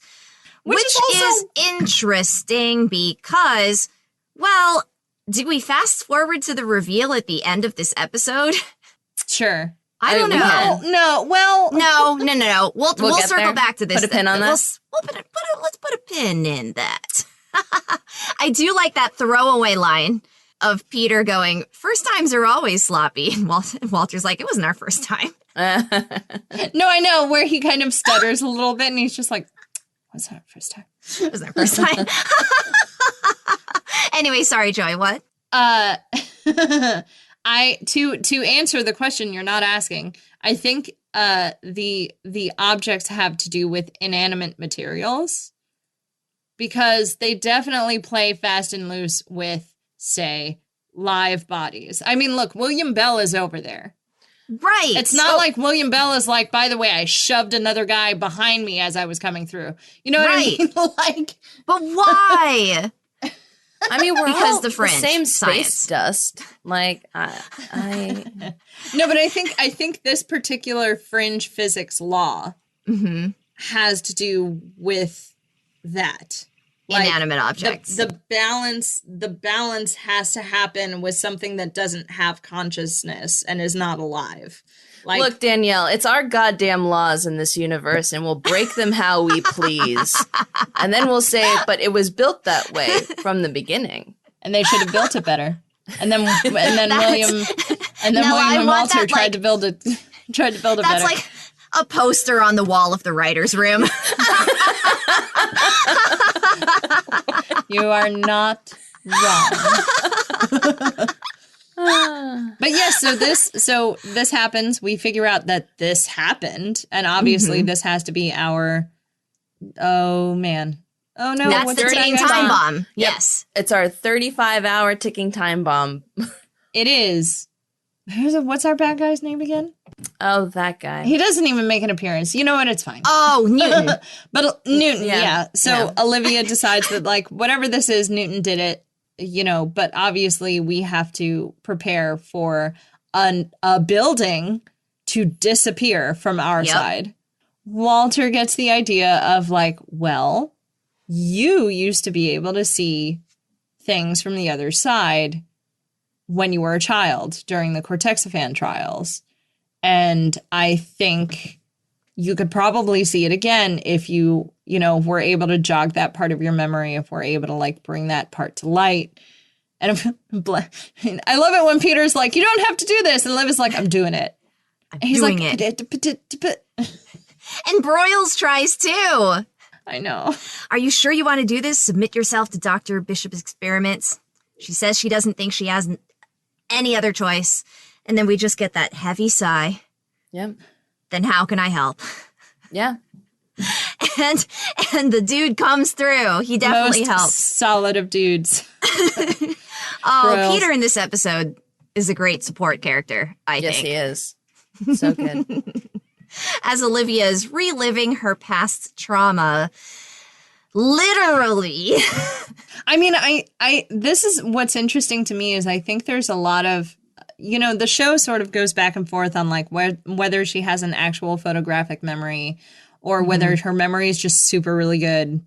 Which is interesting because, well, do we fast forward to the reveal at the end of this episode? Sure. I don't know. No. Well, no. We'll circle back to this. Put a pin on that. Let's put a pin in that. I do like that throwaway line of Peter going, first times are always sloppy. And Walter's like, it wasn't our first time. No, I know, where he kind of stutters a little bit and he's just like, was that our first time? It was our first time. Anyway, sorry, Joy, what? To answer the question you're not asking, I think the objects have to do with inanimate materials. Because they definitely play fast and loose with, say, live bodies. I mean, look, William Bell is over there. Right. It's not like William Bell is like, by the way, I shoved another guy behind me as I was coming through. You know what I mean? Like, but why? I mean, we're because all the Fringe, same space science. dust. Like, I No, but I think this particular Fringe physics law has to do with that. inanimate objects. The balance has to happen with something that doesn't have consciousness and is not alive. Like, look, Danielle, it's our goddamn laws in this universe, and we'll break them how we please. And then we'll say, but it was built that way from the beginning. And they should have built it better. And then William and Walter tried to build it better. That's like a poster on the wall of the writer's room. You are not wrong. But yes, so this happens. We figure out that this happened, and obviously this has to be our. Oh man! Oh no! That's the ticking time bomb. Yep. Yes, it's our 35-hour ticking time bomb. It is. What's our bad guy's name again? Oh, that guy. He doesn't even make an appearance. You know what? It's fine. Oh, Newton. But Newton, yeah. So Olivia decides that, like, whatever this is, Newton did it, you know, but obviously we have to prepare for a building to disappear from our side. Walter gets the idea of, like, well, you used to be able to see things from the other side when you were a child during the Cortexiphan trials. And I think you could probably see it again if you were able to jog that part of your memory, if we're able to, like, bring that part to light. And I love it when Peter's like, you don't have to do this. And Liv is like, I'm doing it. He's doing like, it. And Broyles tries too. I know. Are you sure you want to do this? Submit yourself to Dr. Bishop's experiments. She says she doesn't think she has any other choice. And then we just get that heavy sigh. Yep. Then how can I help? Yeah. And the dude comes through. He definitely helps. Solid of dudes. Broyles. Peter in this episode is a great support character, I think. Yes, he is. So good. As Olivia is reliving her past trauma, literally. I mean, I this is what's interesting to me is I think there's a lot of, the show sort of goes back and forth on, like, whether she has an actual photographic memory or whether her memory is just super really good.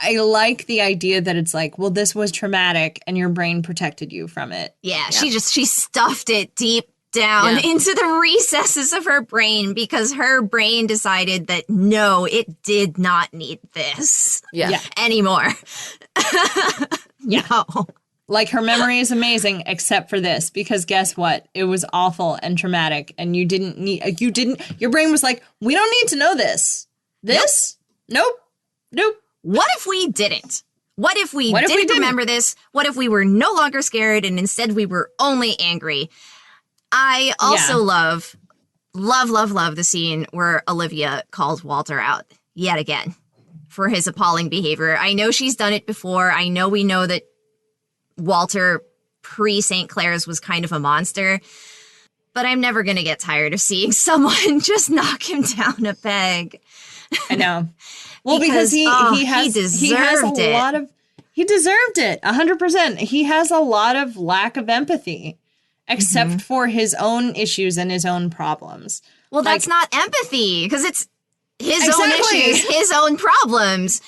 I like the idea that it's like, well, this was traumatic and your brain protected you from it. Yeah. She stuffed it deep down into the recesses of her brain because her brain decided that no, it did not need this anymore. No. Like, her memory is amazing except for this, because guess what? It was awful and traumatic, and your brain was like, we don't need to know this. This? Nope. What if we didn't? What if we didn't remember this? What if we were no longer scared and instead we were only angry? I also love the scene where Olivia calls Walter out yet again for his appalling behavior. I know she's done it before. I know we know that Walter pre-St. Clair's was kind of a monster, but I'm never going to get tired of seeing someone just knock him down a peg. I know. Well, because he deserved it. He deserved it 100%. He has a lot of lack of empathy, except for his own issues and his own problems. Well, that's not empathy, because it's his own issues, his own problems.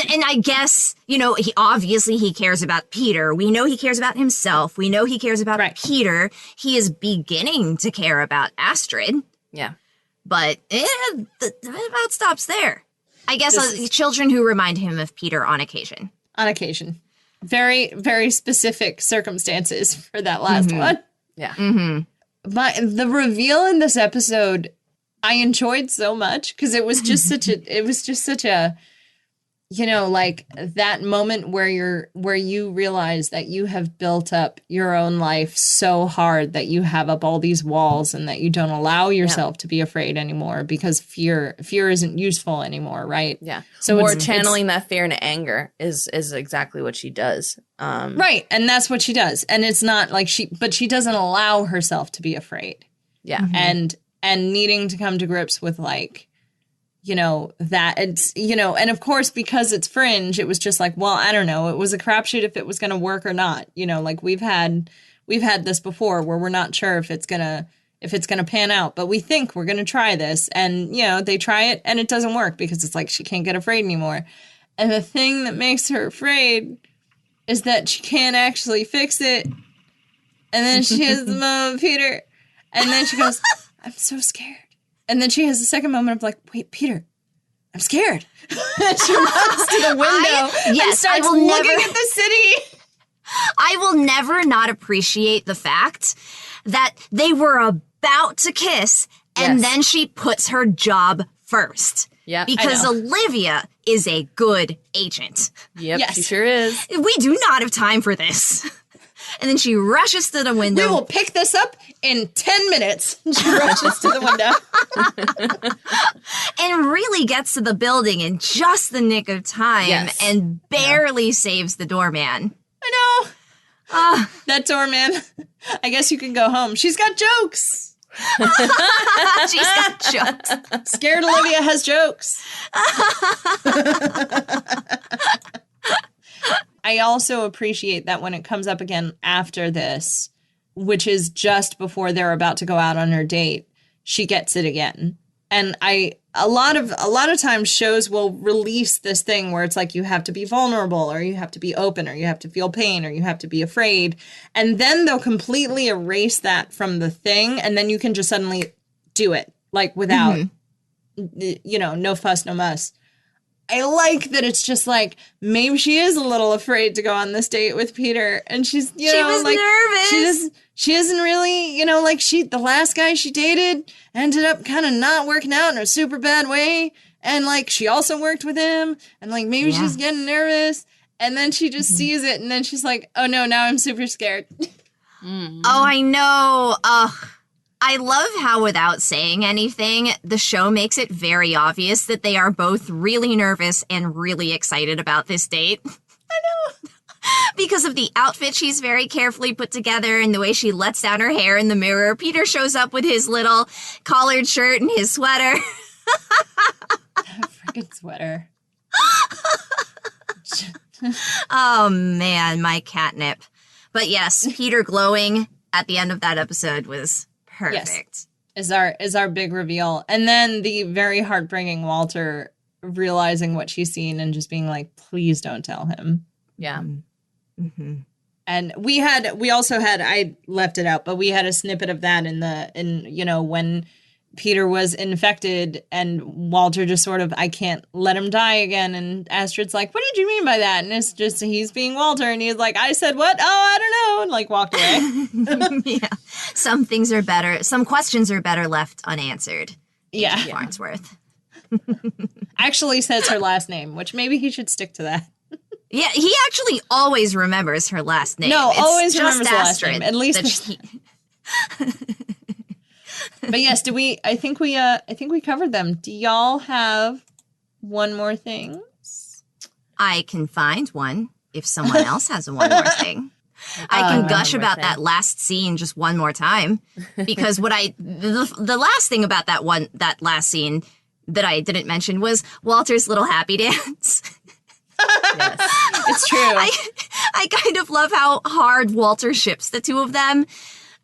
And I guess, he cares about Peter. We know he cares about himself. We know he cares about Peter. He is beginning to care about Astrid. Yeah. But it about stops there. I guess children who remind him of Peter on occasion. On occasion. Very, very specific circumstances for that last one. Yeah. Mm-hmm. The reveal in this episode, I enjoyed so much because it was just such a, like that moment where you realize that you have built up your own life so hard that you have up all these walls and that you don't allow yourself to be afraid anymore because fear isn't useful anymore, right? Yeah. So more channeling that fear into anger is exactly what she does. Right. And that's what she does. And it's not like she doesn't allow herself to be afraid. Yeah. And needing to come to grips with, like, that it's, and of course, because it's Fringe, it was just like, well, I don't know. It was a crapshoot if it was going to work or not. Like we've had this before where we're not sure if it's going to pan out, but we think we're going to try this. And, they try it and it doesn't work because it's like, she can't get afraid anymore. And the thing that makes her afraid is that she can't actually fix it. And then she has the moment of Peter. And then she goes, I'm so scared. And then she has a second moment of like, wait, Peter, I'm scared. And she runs to the window and starts looking at the city. I will never not appreciate the fact that they were about to kiss and then she puts her job first. Yeah, because Olivia is a good agent. Yep, yes. She sure is. We do not have time for this. And then she rushes to the window. We will pick this up in 10 minutes. She rushes to the window. And really gets to the building in just the nick of time and barely saves the doorman. I know. That doorman. I guess you can go home. She's got jokes. She's got jokes. Scared Olivia has jokes. I also appreciate that when it comes up again after this, which is just before they're about to go out on her date, she gets it again. And a lot of times shows will release this thing where it's like you have to be vulnerable or you have to be open or you have to feel pain or you have to be afraid. And then they'll completely erase that from the thing. And then you can just suddenly do it like without, no fuss, no muss. I like that it's just like, maybe she is a little afraid to go on this date with Peter. And she's, she was like, nervous. She isn't really, like the last guy she dated ended up kind of not working out in a super bad way. And like, she also worked with him and like, maybe she's getting nervous. And then she just sees it. And then she's like, oh no, now I'm super scared. Oh, I know. I love how without saying anything, the show makes it very obvious that they are both really nervous and really excited about this date. I know. Because of the outfit she's very carefully put together and the way she lets down her hair in the mirror. Peter shows up with his little collared shirt and his sweater. Freaking sweater. Oh, man, my catnip. But yes, Peter glowing at the end of that episode was perfect. Yes, is our big reveal. And then the very heartbreaking Walter realizing what she's seen and just being like, please don't tell him. Yeah. Mm-hmm. And we also had, I left it out, but we had a snippet of that when Peter was infected and Walter just sort of, I can't let him die again. And Astrid's like, what did you mean by that? And it's just, he's being Walter. And he's like, I said what? Oh, I don't know. And like walked away. Yeah. Some questions are better left unanswered. Yeah. Farnsworth. Actually says her last name, which maybe he should stick to that. Yeah, he actually always remembers her last name. No, it's always remembers the last name. At least. But yes, I think we covered them. Do y'all have one more thing? I can find one if someone else has one more thing. I can gush about that last scene just one more time because the last thing about that last scene that I didn't mention was Walter's little happy dance. Yes, it's true. I kind of love how hard Walter ships the two of them.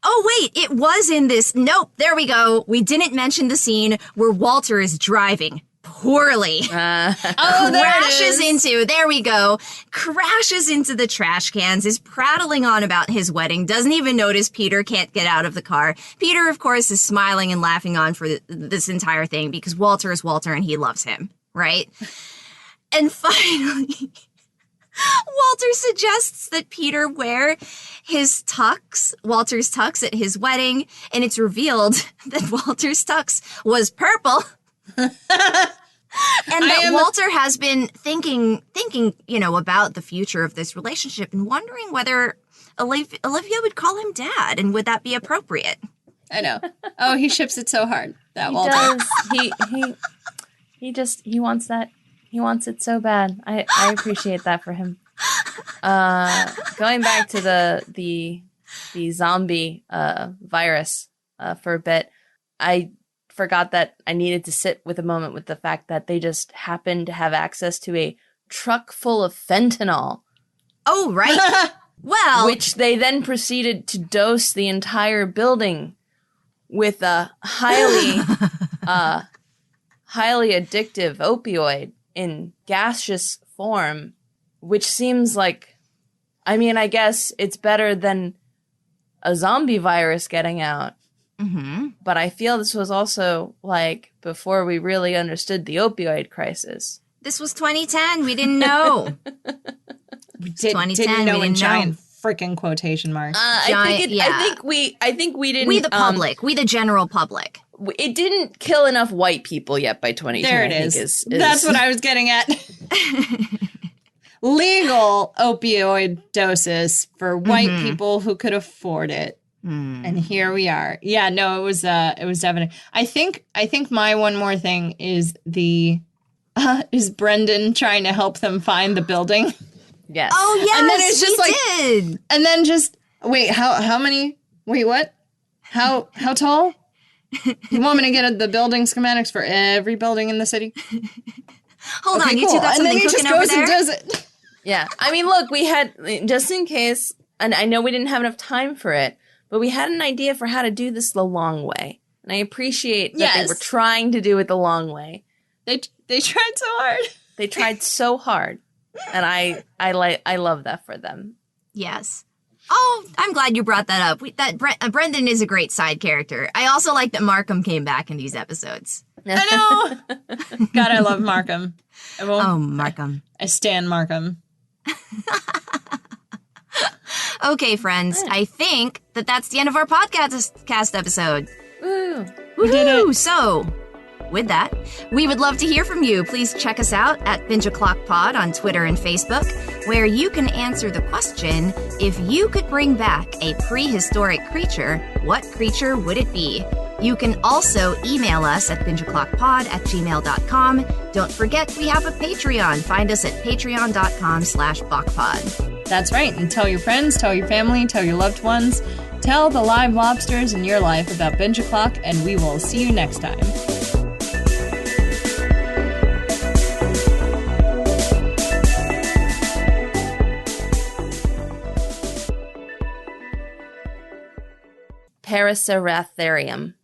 Oh, wait, it was in this. Nope, there we go. We didn't mention the scene where Walter is driving poorly. Crashes into the trash cans, is prattling on about his wedding, doesn't even notice Peter can't get out of the car. Peter, of course, is smiling and laughing on for this entire thing because Walter is Walter and he loves him, right? And finally, Walter suggests that Peter wear Walter's tux at his wedding, and it's revealed that Walter's tux was purple. And that Walter has been thinking, about the future of this relationship and wondering whether Olivia would call him dad, and would that be appropriate? I know. Oh, he ships it so hard. That Walter does. He wants that. He wants it so bad. I appreciate that for him. Going back to the zombie virus for a bit, I forgot that I needed to sit with a moment with the fact that they just happened to have access to a truck full of fentanyl. Oh, right. Well, which they then proceeded to dose the entire building with a highly addictive opioid in gaseous form, which seems like, I mean, I guess it's better than a zombie virus getting out. Mm-hmm. But I feel this was also like before we really understood the opioid crisis. This was 2010. We didn't know. Didn't know in giant freaking quotation marks. I think we didn't. We the public. We the general public. It didn't kill enough white people yet by 2010. There it is. That's what I was getting at. Legal opioid doses for white people who could afford it. And here we are. Yeah, no, it was definitely. I think my one more thing is is Brendan trying to help them find the building. Yes. Oh yes, and then it's just did. And then just wait, how many? Wait, what? How tall? You want me to get the building schematics for every building in the city? Hold on, you two got something cooking over there? And then he just goes and does it. Yeah, I mean, look, we had, just in case, and I know we didn't have enough time for it, but we had an idea for how to do this the long way. And I appreciate that they were trying to do it the long way. They tried so hard. They tried so hard. And I love that for them. Yes. Oh, I'm glad you brought that up. Brendan is a great side character. I also like that Markham came back in these episodes. I know. God, I love Markham. Markham. I stan Markham. Okay, friends. I think that's the end of our podcast episode. Woo. We did it. So, with that, we would love to hear from you. Please check us out at Binge O'Clock Pod on Twitter and Facebook, where you can answer the question, if you could bring back a prehistoric creature, what creature would it be? You can also email us at bingeoclockpod@gmail.com. Don't forget, we have a Patreon. Find us at patreon.com/BachPod. That's right. And tell your friends, tell your family, tell your loved ones, tell the live lobsters in your life about Binge O'Clock, and we will see you next time. Paraceratherium.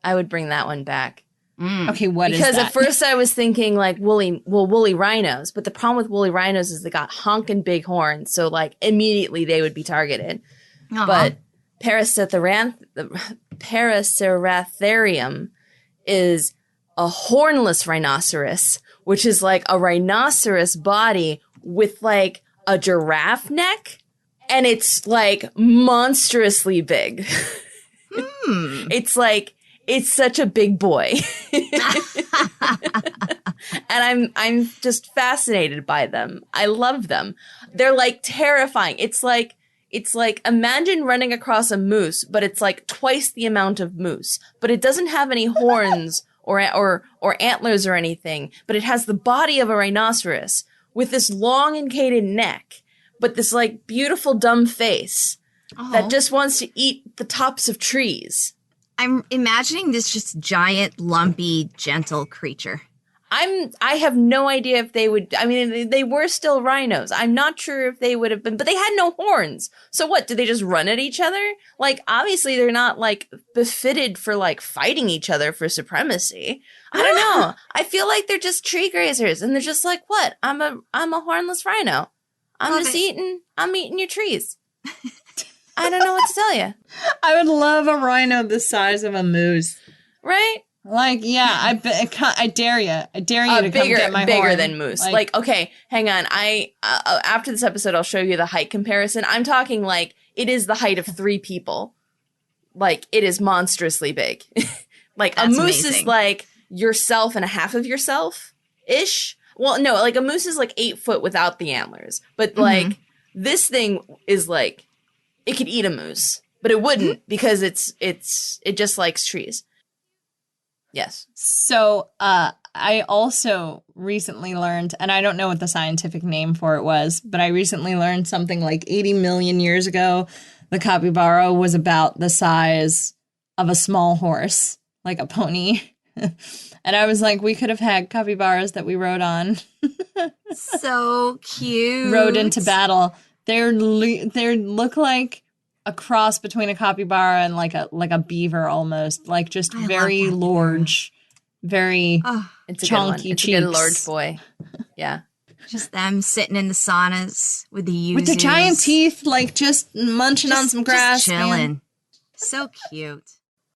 I would bring that one back. Okay, what is that? Because at first I was thinking like woolly rhinos, but the problem with woolly rhinos is they got honking big horns, so like immediately they would be targeted. Uh-huh. But Paraceratherium is a hornless rhinoceros, which is like a rhinoceros body with like a giraffe neck, and it's like monstrously big. It's such a big boy. And I'm just fascinated by them. I love them. They're like terrifying. It's like imagine running across a moose, but it's like twice the amount of moose. But it doesn't have any horns or antlers or anything, but it has the body of a rhinoceros with this long elongated neck, but this like beautiful dumb face that just wants to eat the tops of trees. I'm imagining this just giant, lumpy, gentle creature. I have no idea if they would. I mean, they were still rhinos. I'm not sure if they would have been, but they had no horns. So what? Did they just run at each other? Like, obviously, they're not like befitted for like fighting each other for supremacy. I don't know. I feel like they're just tree grazers, and they're just like, what? I'm a hornless rhino. I'm eating your trees. I don't know what to tell you. I would love a rhino the size of a moose. Right? Like, yeah, I dare you. I dare you to come get my bigger horn. Than moose. Like, okay, hang on. After this episode, I'll show you the height comparison. I'm talking like it is the height of 3 people. Like, it is monstrously big. Like, That's a moose amazing. is like yourself and a half of yourself-ish. Well, no, like a moose is like 8 foot without the antlers. But like, this thing is like, it could eat a moose, but it wouldn't because it just likes trees. Yes. So, I also recently learned, and I don't know what the scientific name for it was, but I recently learned something like 80 million years ago, the capybara was about the size of a small horse, like a pony. And I was like, we could have had capybaras that we rode on. So cute. Rode into battle. They look like a cross between a capybara and like a beaver almost, like just very large, very It's a chunky good one. It's cheeks. a good large boy. Yeah. Just them sitting in the saunas with the yuzus. With their giant teeth, like just munching on some grass. Just chilling. So cute.